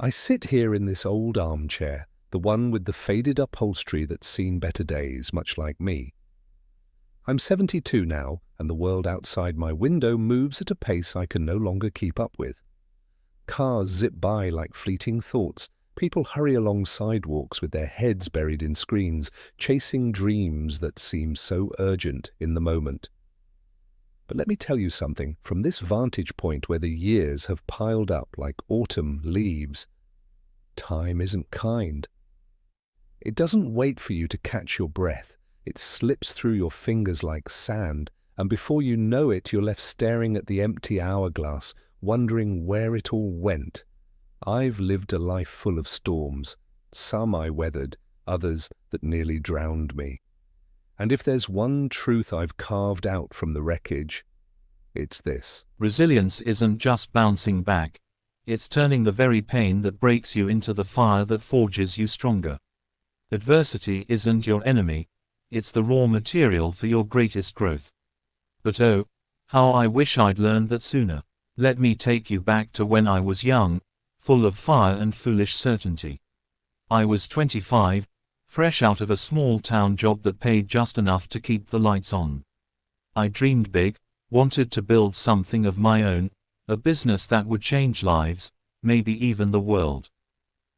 I sit here in this old armchair, the one with the faded upholstery that's seen better days, much like me. I'm 72 now, and the world outside my window moves at a pace I can no longer keep up with. Cars zip by like fleeting thoughts. People hurry along sidewalks with their heads buried in screens, chasing dreams that seem so urgent in the moment. But let me tell you something, from this vantage point where the years have piled up like autumn leaves, time isn't kind. It doesn't wait for you to catch your breath. It slips through your fingers like sand, and before you know it, you're left staring at the empty hourglass, wondering where it all went. I've lived a life full of storms. Some I weathered, others that nearly drowned me. And if there's one truth I've carved out from the wreckage, it's this. Resilience isn't just bouncing back. It's turning the very pain that breaks you into the fire that forges you stronger. Adversity isn't your enemy. It's the raw material for your greatest growth. But oh, how I wish I'd learned that sooner. Let me take you back to when I was young, full of fire and foolish certainty. I was 25, fresh out of a small-town job that paid just enough to keep the lights on. I dreamed big, wanted to build something of my own, a business that would change lives, maybe even the world.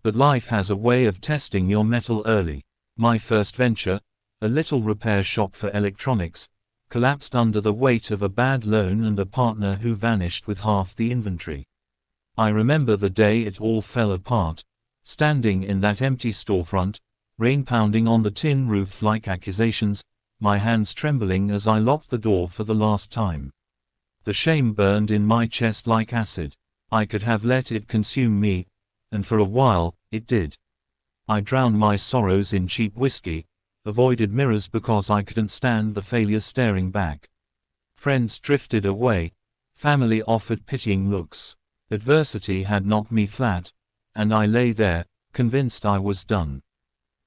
But life has a way of testing your mettle early. My first venture, a little repair shop for electronics, collapsed under the weight of a bad loan and a partner who vanished with half the inventory. I remember the day it all fell apart, standing in that empty storefront, rain pounding on the tin roof like accusations, my hands trembling as I locked the door for the last time. The shame burned in my chest like acid. I could have let it consume me, and for a while, it did. I drowned my sorrows in cheap whiskey, avoided mirrors because I couldn't stand the failure staring back. Friends drifted away, family offered pitying looks. Adversity had knocked me flat, and I lay there, convinced I was done.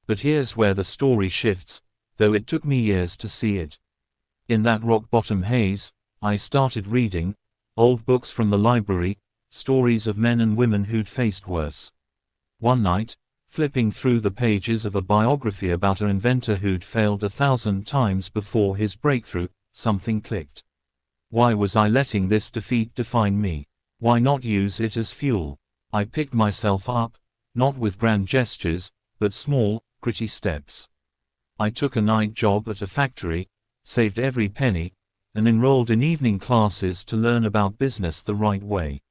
But here's where the story shifts, though it took me years to see it. In that rock-bottom haze, I started reading old books from the library, stories of men and women who'd faced worse. One night, flipping through the pages of a biography about an inventor who'd failed 1,000 times before his breakthrough, something clicked. Why was I letting this defeat define me? Why not use it as fuel? I picked myself up, not with grand gestures, but small, gritty steps. I took a night job at a factory, saved every penny, and enrolled in evening classes to learn about business the right way.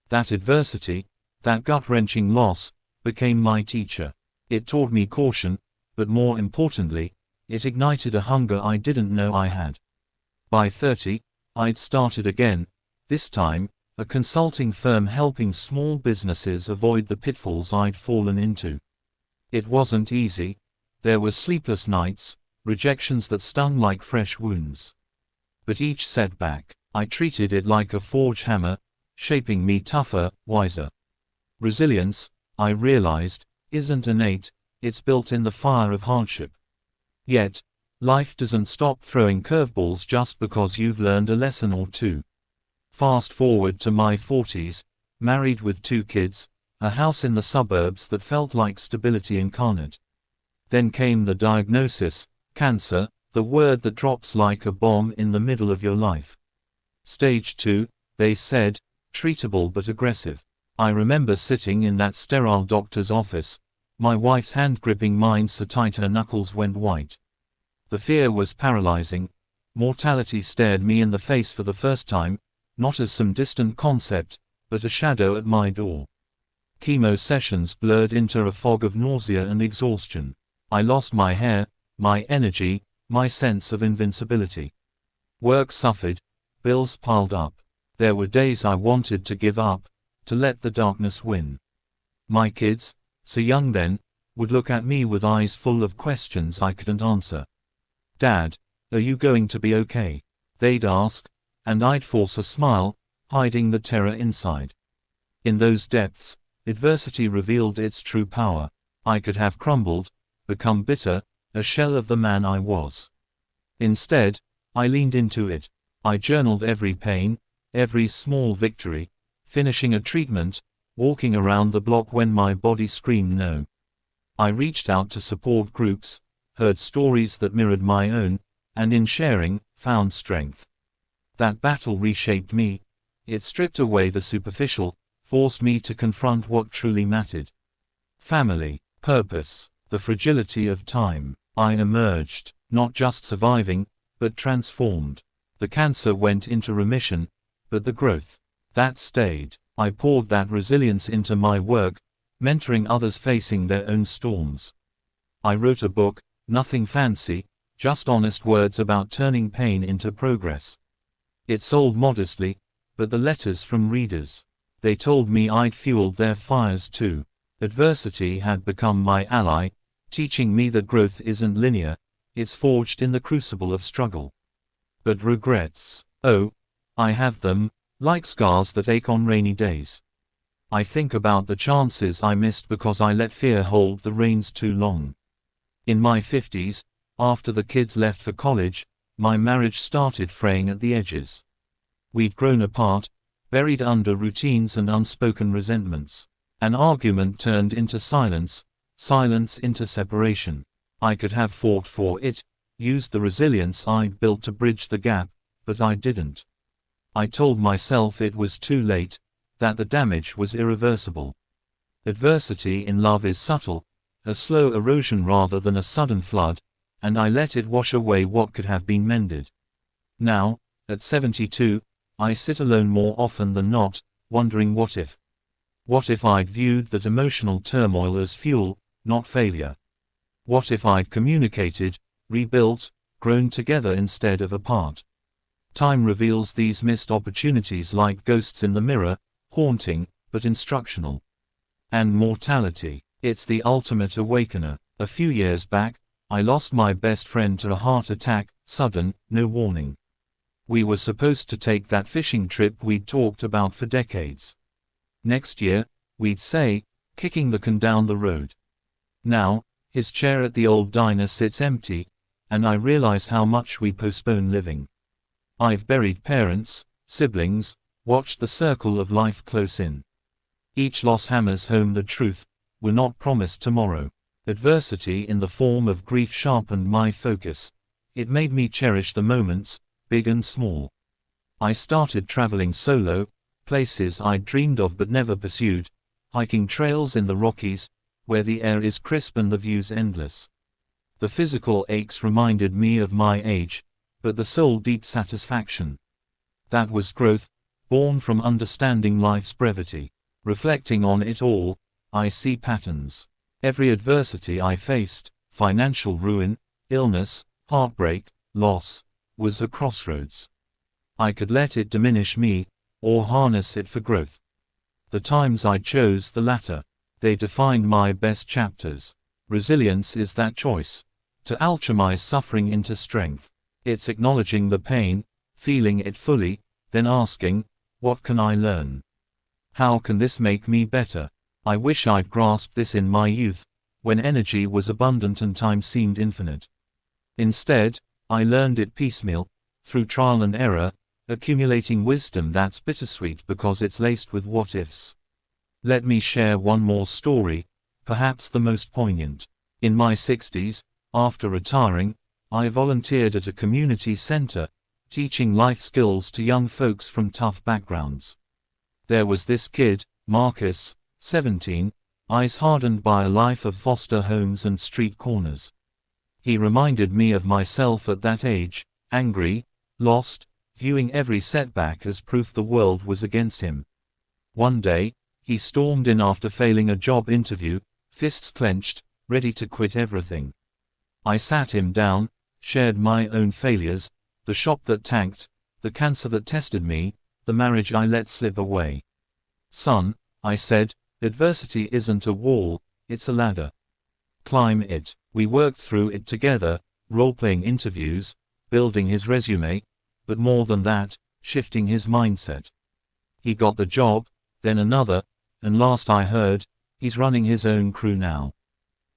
That adversity, that gut-wrenching loss, became my teacher. It taught me caution, but more importantly, it ignited a hunger I didn't know I had. By 30, I'd started again, this time, a consulting firm helping small businesses avoid the pitfalls I'd fallen into. It wasn't easy. There were sleepless nights, rejections that stung like fresh wounds. But each setback, I treated it like a forge hammer, shaping me tougher, wiser. Resilience, I realized, isn't innate, it's built in the fire of hardship. Yet, life doesn't stop throwing curveballs just because you've learned a lesson or two. Fast forward to my 40s, married with 2 kids, a house in the suburbs that felt like stability incarnate. Then came the diagnosis, cancer, the word that drops like a bomb in the middle of your life. Stage 2, they said, treatable but aggressive. I remember sitting in that sterile doctor's office, my wife's hand gripping mine so tight her knuckles went white. The fear was paralyzing. Mortality stared me in the face for the first time, not as some distant concept, but a shadow at my door. Chemo sessions blurred into a fog of nausea and exhaustion. I lost my hair, my energy, my sense of invincibility. Work suffered, bills piled up. There were days I wanted to give up, to let the darkness win. My kids, so young then, would look at me with eyes full of questions I couldn't answer. "Dad, are you going to be okay?" they'd ask, and I'd force a smile, hiding the terror inside. In those depths, adversity revealed its true power. I could have crumbled, become bitter, a shell of the man I was. Instead, I leaned into it. I journaled every pain, every small victory, finishing a treatment, walking around the block when my body screamed no. I reached out to support groups, heard stories that mirrored my own, and in sharing, found strength. That battle reshaped me. It stripped away the superficial, forced me to confront what truly mattered. Family, purpose, the fragility of time. I emerged, not just surviving, but transformed. The cancer went into remission, but the growth, that stayed. I poured that resilience into my work, mentoring others facing their own storms. I wrote a book, nothing fancy, just honest words about turning pain into progress. It sold modestly, but the letters from readers, they told me I'd fueled their fires too. Adversity had become my ally, teaching me that growth isn't linear, it's forged in the crucible of struggle. But regrets, oh, I have them, like scars that ache on rainy days. I think about the chances I missed because I let fear hold the reins too long. In my 50s, after the kids left for college, my marriage started fraying at the edges. We'd grown apart, buried under routines and unspoken resentments. An argument turned into silence, silence into separation. I could have fought for it, used the resilience I'd built to bridge the gap, but I didn't. I told myself it was too late, that the damage was irreversible. Adversity in love is subtle, a slow erosion rather than a sudden flood, and I let it wash away what could have been mended. Now, at 72, I sit alone more often than not, wondering what if. What if I'd viewed that emotional turmoil as fuel, not failure? What if I'd communicated, rebuilt, grown together instead of apart? Time reveals these missed opportunities like ghosts in the mirror, haunting, but instructional. And mortality, it's the ultimate awakener. A few years back, I lost my best friend to a heart attack, sudden, no warning. We were supposed to take that fishing trip we'd talked about for decades. Next year, we'd say, kicking the can down the road. Now, his chair at the old diner sits empty, and I realize how much we postpone living. I've buried parents, siblings, watched the circle of life close in. Each loss hammers home the truth, we're not promised tomorrow. Adversity in the form of grief sharpened my focus. It made me cherish the moments, big and small. I started traveling solo, places I'd dreamed of but never pursued, hiking trails in the Rockies, where the air is crisp and the view's endless. The physical aches reminded me of my age, but the soul deep satisfaction. That was growth, born from understanding life's brevity. Reflecting on it all, I see patterns. Every adversity I faced, financial ruin, illness, heartbreak, loss, was a crossroads. I could let it diminish me, or harness it for growth. The times I chose the latter. They defined my best chapters. Resilience is that choice, to alchemize suffering into strength. It's acknowledging the pain, feeling it fully, then asking, what can I learn? How can this make me better? I wish I'd grasped this in my youth, when energy was abundant and time seemed infinite. Instead, I learned it piecemeal, through trial and error, accumulating wisdom that's bittersweet because it's laced with what-ifs. Let me share one more story, perhaps the most poignant. In my 60s, after retiring, I volunteered at a community center, teaching life skills to young folks from tough backgrounds. There was this kid, Marcus, 17, eyes hardened by a life of foster homes and street corners. He reminded me of myself at that age, angry, lost, viewing every setback as proof the world was against him. One day, he stormed in after failing a job interview, fists clenched, ready to quit everything. I sat him down, shared my own failures, the shop that tanked, the cancer that tested me, the marriage I let slip away. Son, I said, adversity isn't a wall, it's a ladder. Climb it. We worked through it together, role-playing interviews, building his resume, but more than that, shifting his mindset. He got the job, then another, and last I heard, he's running his own crew now.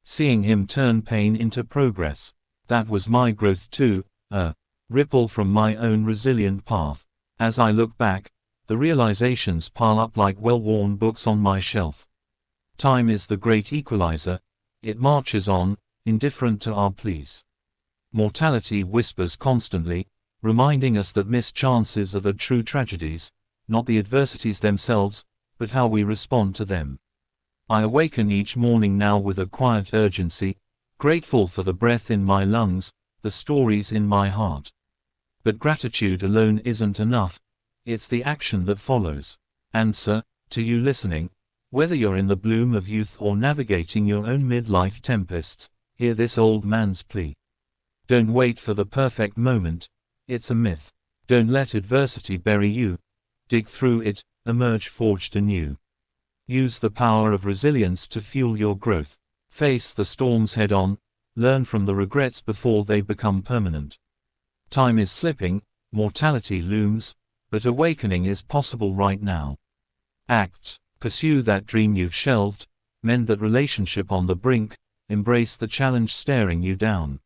Seeing him turn pain into progress, that was my growth too, a ripple from my own resilient path. As I look back, the realizations pile up like well-worn books on my shelf. Time is the great equalizer, it marches on, indifferent to our pleas. Mortality whispers constantly, reminding us that missed chances are the true tragedies, not the adversities themselves, but how we respond to them. I awaken each morning now with a quiet urgency, grateful for the breath in my lungs, the stories in my heart. But gratitude alone isn't enough, it's the action that follows. Answer, to you listening, whether you're in the bloom of youth or navigating your own midlife tempests, hear this old man's plea. Don't wait for the perfect moment, it's a myth. Don't let adversity bury you. Dig through it, emerge forged anew. Use the power of resilience to fuel your growth. Face the storms head on, learn from the regrets before they become permanent. Time is slipping, mortality looms, but awakening is possible right now. Act, pursue that dream you've shelved, mend that relationship on the brink, embrace the challenge staring you down.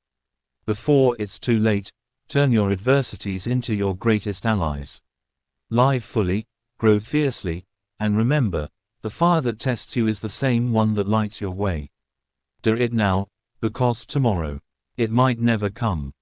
Before it's too late, turn your adversities into your greatest allies. Live fully, grow fiercely, and remember, the fire that tests you is the same one that lights your way. Do it now, because tomorrow, it might never come.